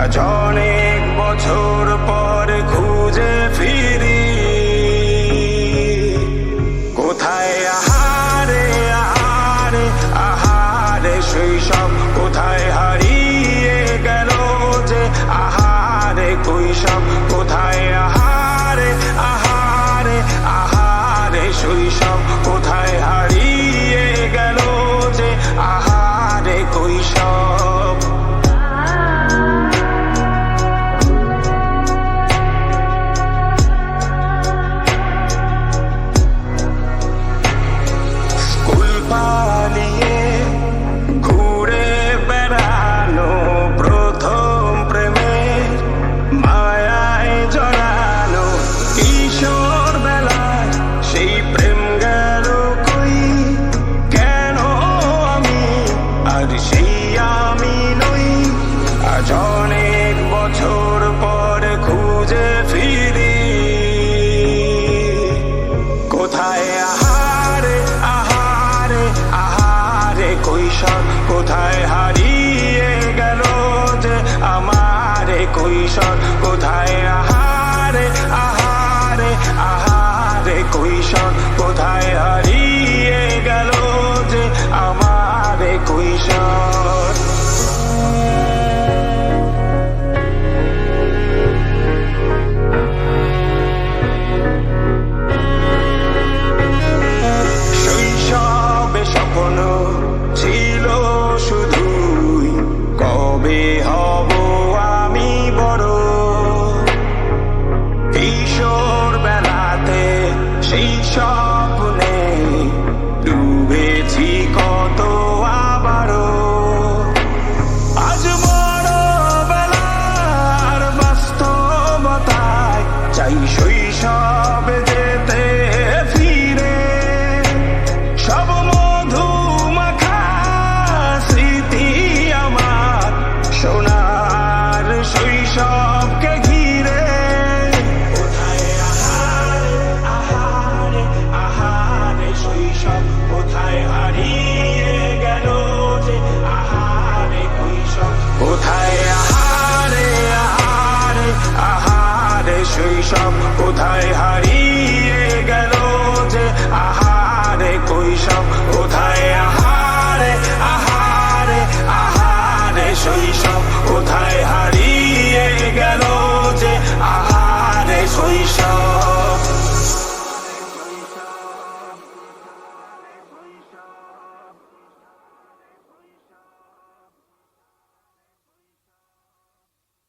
আজ অনেক বছর পর খুঁজে ফিরি কোথায় আহারে আহারে আহারে শৈশব কোথায় হারিয়ে গেল যে আহারে কৈশব কোথায় আহারে আহারে আহারে শৈশব কোথায় হারিয়ে গেল যে আহারে কৈশব স্কুল পালিয়ে ঘুরে বেড়ানো প্রথম প্রেমের মায়ায় জড়ানো কিশোর বেলায় সেই প্রেম গেল কই কেন আমি আর সেই আমি নই আজ অনেক বছর পর খুঁজে ফিরি কোথায় আহারে আহারে আহারে কৈশোর কোথায় হারিয়ে গেল যে আমারে কৈশোর কোথায় আহারে আহারে আহারে কৈশোর কোথায় হারিয়ে গেল যে আমারে কৈশোর শৈশবে স্বপ্ন ছিল শুধুই কবে হব আমি বড় কিশোর বেলাতে সেই স্বপ্নে ডুবেছি কত আবারও আজ বড় বেলার বাস্তবতায় চাই শৈশবে যেতে ফিরে সব মধুমাখা স্মৃতি আমার সোনার শৈশবকে ঘিরে কোথায় আহারে আহারে আহারে শৈশব কোথায় হারিয়ে গেল যে আহারে কৈশোর কোথায় আহারে আহারে আহারে শৈশব কোথায় হারিয়ে